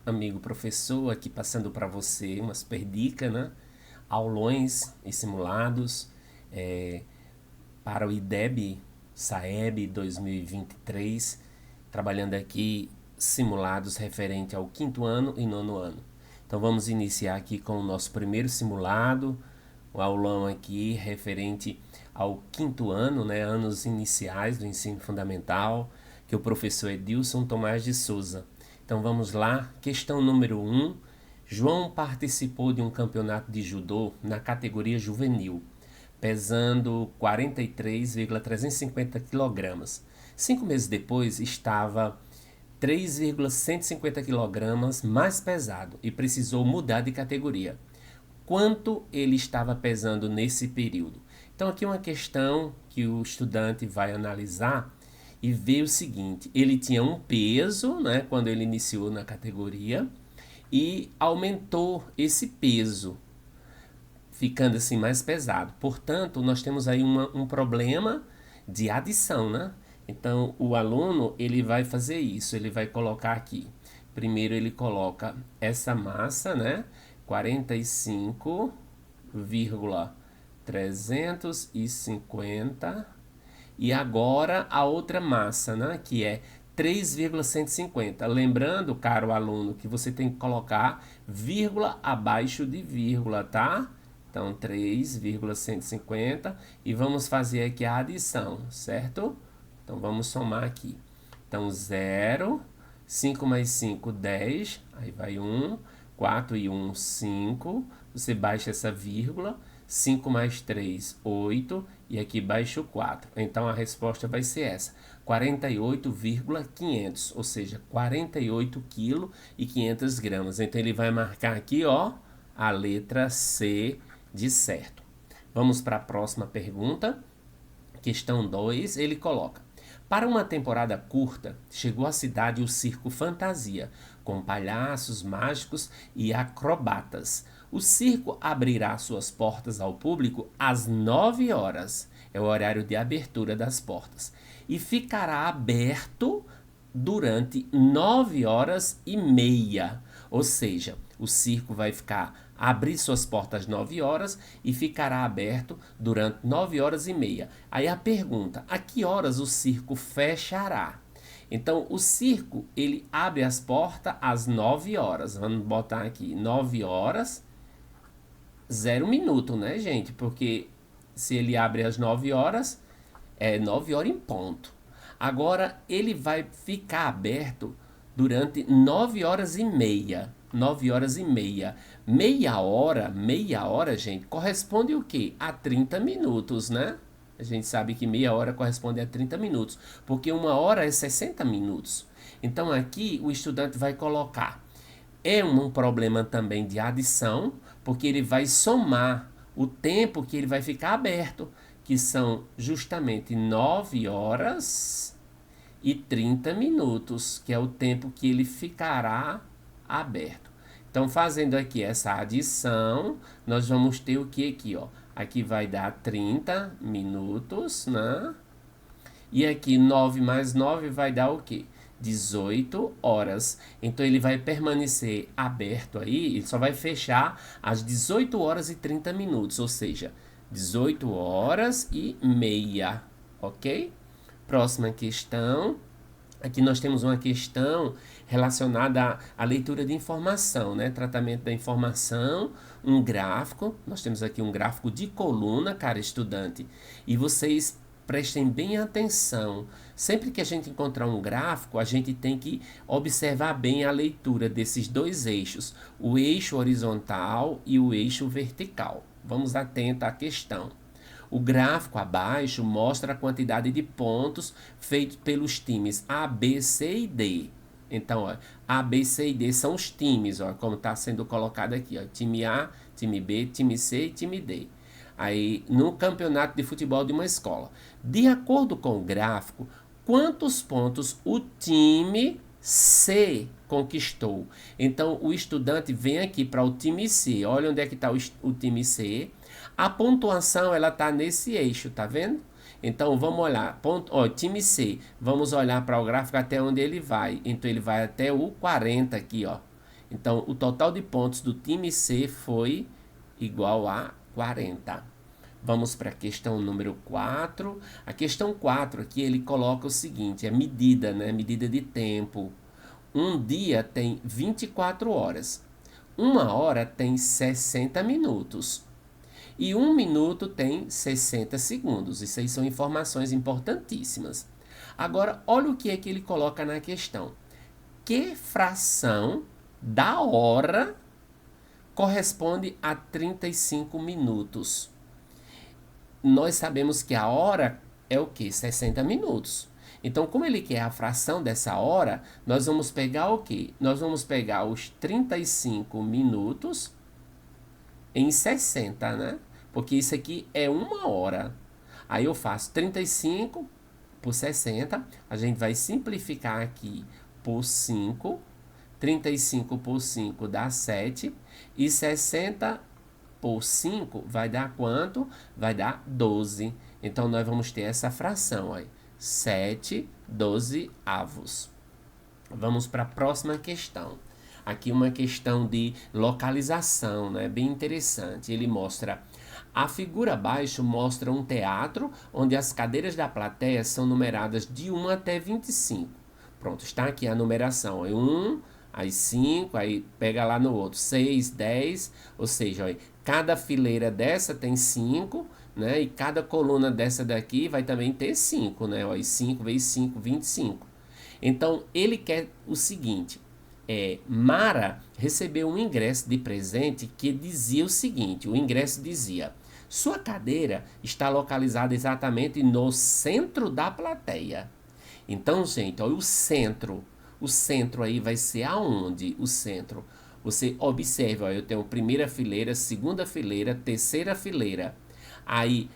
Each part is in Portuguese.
amigo professor, aqui passando para você uma super dica, né? Aulões e simulados para o IDEB SAEB 2023, trabalhando aqui simulados referente ao quinto ano e nono ano. Então vamos iniciar aqui com o nosso primeiro simulado, o aulão aqui referente ao quinto ano, né, anos iniciais do ensino fundamental, que o professor Edilson Tomás de Souza. Então vamos lá, questão número 1. João participou de um campeonato de judô na categoria juvenil, pesando 43,350 kg. 5 meses depois estava 3,150 kg mais pesado e precisou mudar de categoria. Quanto ele estava pesando nesse período? Então aqui é uma questão que o estudante vai analisar e ver o seguinte: ele tinha um peso, né, quando ele iniciou na categoria, e aumentou esse peso, ficando assim mais pesado. Portanto, nós temos aí um problema de adição, né? Então, o aluno ele vai fazer isso, ele vai colocar aqui. Primeiro ele coloca essa massa, né? 45,350 e agora a outra massa, né, que é 3,150. Lembrando, caro aluno, que você tem que colocar vírgula abaixo de vírgula, tá? Então, 3,150 e vamos fazer aqui a adição, certo? Então, vamos somar aqui. Então, 0, 5 mais 5, 10, aí vai 1, 4 e 1, 5, você baixa essa vírgula, 5 mais 3, 8, e aqui baixa o 4. Então, a resposta vai ser essa, 48,500, ou seja, 48 kg e 500 gramas. Então, ele vai marcar aqui, ó, a letra C de certo. Vamos para a próxima pergunta. Questão 2, ele coloca: para uma temporada curta, chegou à cidade o Circo Fantasia, com palhaços mágicos e acrobatas. O circo abrirá suas portas ao público às 9 horas, é o horário de abertura das portas, e ficará aberto durante 9 horas e meia. Ou seja, o circo vai abrir suas portas às 9 horas e ficará aberto durante 9 horas e meia. Aí a pergunta: a que horas o circo fechará? Então, o circo, ele abre as portas às 9 horas. Vamos botar aqui 9 horas, 0 minuto, né, gente? Porque se ele abre às 9 horas, é 9 horas em ponto. Agora, ele vai ficar aberto durante 9 horas e meia. 9 horas e meia. Meia hora, gente, corresponde o quê? A 30 minutos, né? A gente sabe que meia hora corresponde a 30 minutos, porque uma hora é 60 minutos. Então aqui o estudante vai colocar. É um problema também de adição, porque ele vai somar o tempo que ele vai ficar aberto, que são justamente 9 horas e 30 minutos, que é o tempo que ele ficará aberto. Então, fazendo aqui essa adição, nós vamos ter o que aqui, ó? Aqui vai dar 30 minutos, né? E aqui 9 mais 9 vai dar o quê? 18 horas. Então ele vai permanecer aberto aí, ele só vai fechar às 18 horas e 30 minutos, ou seja, 18 horas e meia, ok? Próxima questão. Aqui nós temos uma questão relacionada à leitura de informação, né? Tratamento da informação, um gráfico. Nós temos aqui um gráfico de coluna, cara estudante. E vocês prestem bem atenção. Sempre que a gente encontrar um gráfico, a gente tem que observar bem a leitura desses dois eixos, o eixo horizontal e o eixo vertical. Vamos atentar à questão. O gráfico abaixo mostra a quantidade de pontos feitos pelos times A, B, C e D. Então, ó, A, B, C e D são os times, ó, como está sendo colocado aqui, ó, time A, time B, time C e time D. Aí, no campeonato de futebol de uma escola. De acordo com o gráfico, quantos pontos o time C conquistou? Então, o estudante vem aqui para o time C. Olha onde é que está o time C. A pontuação, ela está nesse eixo, tá vendo? Então, vamos olhar. Time C. Vamos olhar para o gráfico até onde ele vai. Então, ele vai até o 40 aqui, ó. Então, o total de pontos do time C foi igual a 40. Vamos para a questão número 4. A questão 4 aqui ele coloca o seguinte, é medida, né? Medida de tempo. Um dia tem 24 horas. Uma hora tem 60 minutos. E um minuto tem 60 segundos. Isso aí são informações importantíssimas. Agora, olha o que é que ele coloca na questão. Que fração da hora corresponde a 35 minutos? Nós sabemos que a hora é o quê? 60 minutos. Então, como ele quer a fração dessa hora, nós vamos pegar o quê? Nós vamos pegar os 35 minutos em 60, né? Porque isso aqui é uma hora. Aí eu faço 35 por 60. A gente vai simplificar aqui por 5. 35 por 5 dá 7. E 60 por 5 vai dar quanto? Vai dar 12. Então, nós vamos ter essa fração aí. 7/12. Vamos para a próxima questão. Aqui uma questão de localização, né? Bem interessante. Ele mostra... A figura abaixo mostra um teatro onde as cadeiras da plateia são numeradas de 1 até 25. Pronto, está aqui a numeração. 1, aí 5, aí pega lá no outro. 6, 10, ou seja, ó, cada fileira dessa tem 5, né? E cada coluna dessa daqui vai também ter 5, né? Ó, e 5 vezes 5, 25. Então, ele quer o seguinte... Mara recebeu um ingresso de presente que dizia o seguinte, o ingresso dizia: sua cadeira está localizada exatamente no centro da plateia. Então, gente, olha o centro aí vai ser aonde? O centro. Você observa, ó, eu tenho primeira fileira, segunda fileira, terceira fileira. Aí,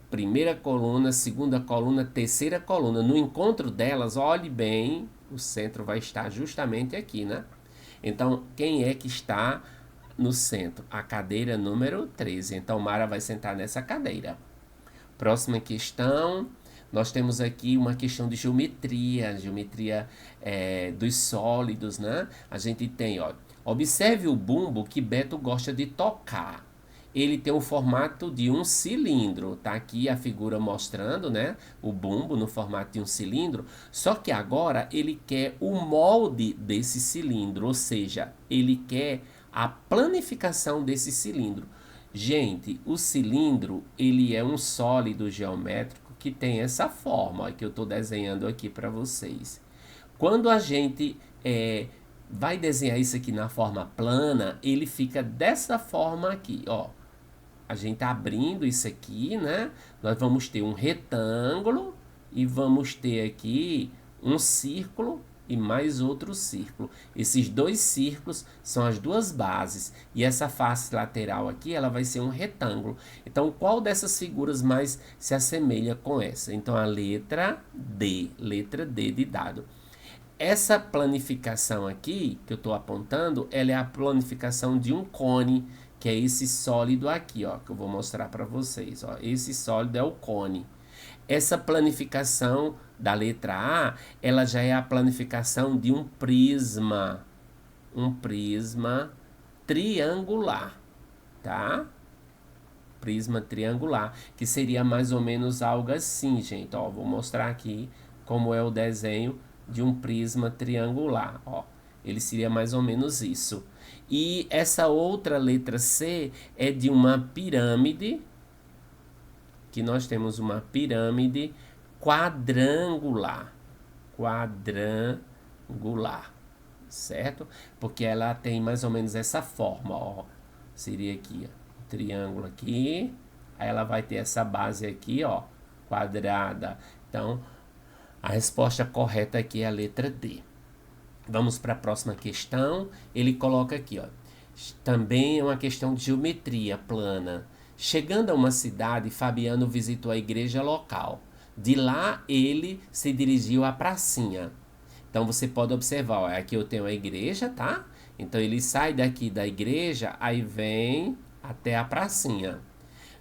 primeira coluna, segunda coluna, terceira coluna. No encontro delas, olhe bem, o centro vai estar justamente aqui, né? Então, quem é que está no centro? A cadeira número 13. Então, Mara vai sentar nessa cadeira. Próxima questão. Nós temos aqui uma questão de geometria dos sólidos, né? A gente tem, ó, observe o bumbo que Beto gosta de tocar. Ele tem o formato de um cilindro, tá aqui a figura mostrando, né, o bumbo no formato de um cilindro, só que agora ele quer o molde desse cilindro, ou seja, ele quer a planificação desse cilindro. Gente, o cilindro, ele é um sólido geométrico que tem essa forma, ó, que eu estou desenhando aqui para vocês. Quando a gente vai desenhar isso aqui na forma plana, ele fica dessa forma aqui, ó. A gente abrindo isso aqui, né? Nós vamos ter um retângulo e vamos ter aqui um círculo e mais outro círculo. Esses dois círculos são as duas bases. E essa face lateral aqui, ela vai ser um retângulo. Então, qual dessas figuras mais se assemelha com essa? Então, a letra D de dado. Essa planificação aqui, que eu estou apontando, ela é a planificação de um cone, que é esse sólido aqui, ó, que eu vou mostrar para vocês, ó. Esse sólido é o cone. Essa planificação da letra A, ela já é a planificação de um prisma triangular, tá? Prisma triangular, que seria mais ou menos algo assim, gente, ó, vou mostrar aqui como é o desenho de um prisma triangular, ó. Ele seria mais ou menos isso. E essa outra letra C é de uma pirâmide, que nós temos uma pirâmide quadrangular, certo? Porque ela tem mais ou menos essa forma, ó. Seria aqui, ó, um triângulo aqui, aí ela vai ter essa base aqui, ó, quadrada. Então, a resposta correta aqui é a letra D. Vamos para a próxima questão. Ele coloca aqui, ó. Também é uma questão de geometria plana. Chegando a uma cidade, Fabiano visitou a igreja local. De lá, ele se dirigiu à pracinha. Então, você pode observar, ó, aqui eu tenho a igreja, tá? Então, ele sai daqui da igreja, aí vem até a pracinha.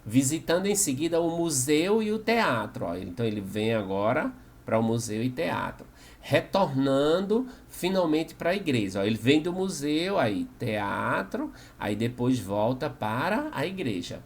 Visitando em seguida o museu e o teatro, ó. Então, ele vem agora para o museu e teatro. Retornando finalmente para a igreja. Ó, ele vem do museu, aí teatro, aí depois volta para a igreja,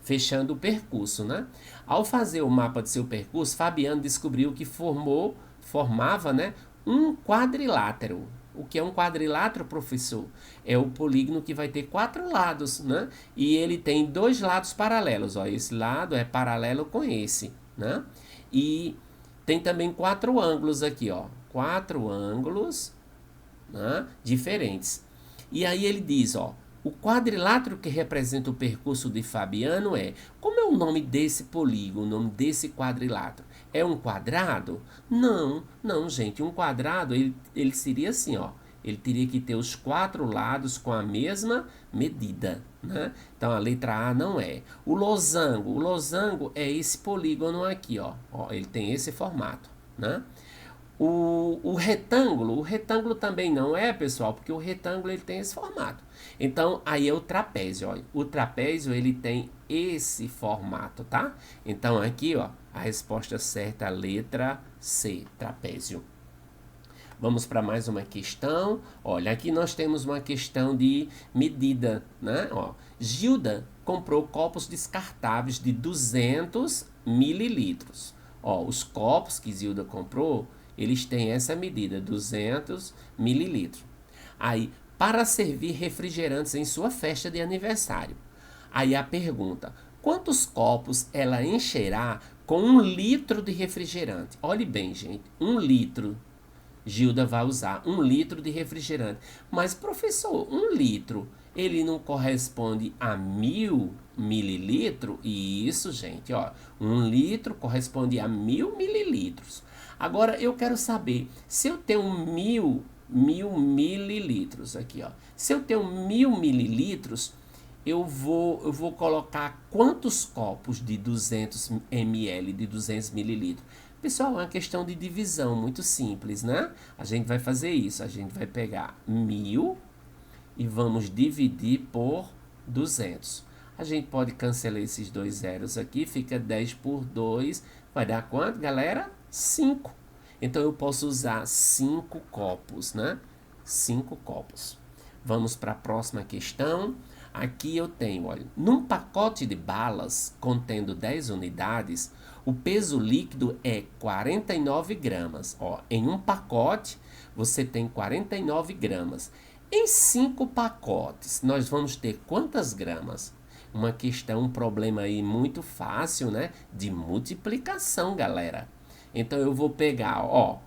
fechando o percurso, né? Ao fazer o mapa de seu percurso, Fabiano descobriu que formava, né, um quadrilátero. O que é um quadrilátero, professor? É o polígono que vai ter 4 lados, né? E ele tem 2 lados paralelos, ó. Esse lado é paralelo com esse, né? E tem também 4 ângulos aqui, ó. 4 ângulos, né, diferentes. E aí ele diz, ó, o quadrilátero que representa o percurso de Fabiano é... Como é o nome desse polígono, o nome desse quadrilátero? É um quadrado? Não, não, gente. Um quadrado, ele seria assim, ó. Ele teria que ter os 4 lados com a mesma medida, né? Então, a letra A não é. O losango é esse polígono aqui, ó. Ó, ele tem esse formato, né? O retângulo também não é, pessoal, porque o retângulo ele tem esse formato. Então, aí é o trapézio, ó. O trapézio ele tem esse formato, tá? Então, aqui, ó, a resposta certa é a letra C, trapézio. Vamos para mais uma questão. Olha, aqui nós temos uma questão de medida, né? Ó, Gilda comprou copos descartáveis de 200 mililitros. Ó, os copos que Gilda comprou, eles têm essa medida, 200 mililitros. Aí, para servir refrigerantes em sua festa de aniversário. Aí a pergunta, quantos copos ela encherá com 1 litro de refrigerante? Olhe bem, gente, 1 litro. Gilda vai usar 1 litro de refrigerante. Mas, professor, 1 litro, ele não corresponde a 1000 mililitros? Isso, gente, ó. 1 litro corresponde a 1000 mililitros. Agora, eu quero saber, se eu tenho 1000 mililitros aqui, ó. Se eu tenho 1000 mililitros, eu vou colocar quantos copos de 200 ml, de 200 mililitros? Pessoal, é uma questão de divisão muito simples, né? A gente vai fazer isso. A gente vai pegar 1000 e vamos dividir por 200. A gente pode cancelar esses 2 zeros aqui. Fica 10 por 2. Vai dar quanto, galera? 5. Então, eu posso usar 5 copos, né? 5 copos. Vamos para a próxima questão. Aqui eu tenho, olha, num pacote de balas contendo 10 unidades, o peso líquido é 49 gramas. Ó, em um pacote, você tem 49 gramas. Em 5 pacotes, nós vamos ter quantas gramas? Uma questão, um problema aí muito fácil, né? De multiplicação, galera. Então, eu vou pegar, ó,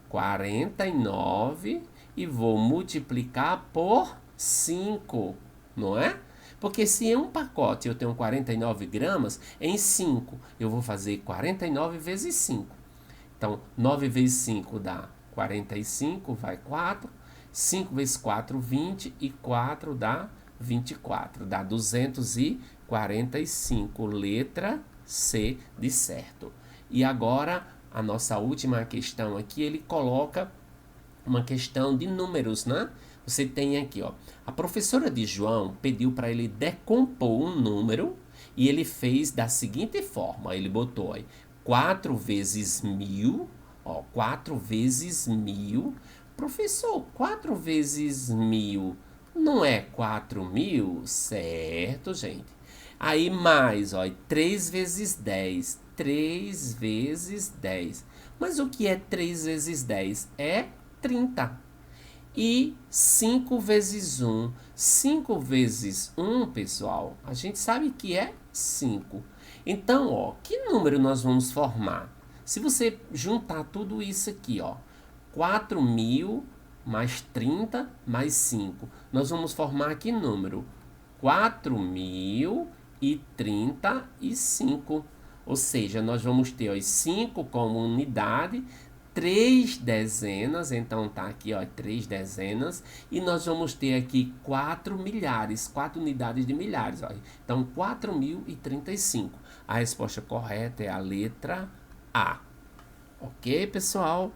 49 e vou multiplicar por 5, não é? Porque se em um pacote eu tenho 49 gramas, em 5 eu vou fazer 49 vezes 5. Então, 9 vezes 5 dá 45, vai 4. 5 vezes 4, 20. E 4 dá 24. Dá 245. Letra C de certo. E agora, a nossa última questão aqui, ele coloca uma questão de números, né? Você tem aqui, ó, a professora de João pediu para ele decompor um número e ele fez da seguinte forma, ele botou aí 4 vezes 1000, ó, 4 vezes 1000. Professor, 4 vezes 1000 não é 4000? Certo, gente. Aí mais, ó, 3 vezes 10, 3 vezes 10. Mas o que é 3 vezes 10? É 30. E 5 vezes 1. 5 vezes 1, pessoal, a gente sabe que é 5. Então, ó, que número nós vamos formar? Se você juntar tudo isso aqui, ó, 4000 mais 30 mais 5, nós vamos formar que número? 4035. Ou seja, nós vamos ter os 5 como unidade, 3 dezenas, então tá aqui, ó, 3 dezenas, e nós vamos ter aqui 4 milhares, 4 unidades de milhares, ó. Então, 4035. A resposta correta é a letra A. Ok, pessoal?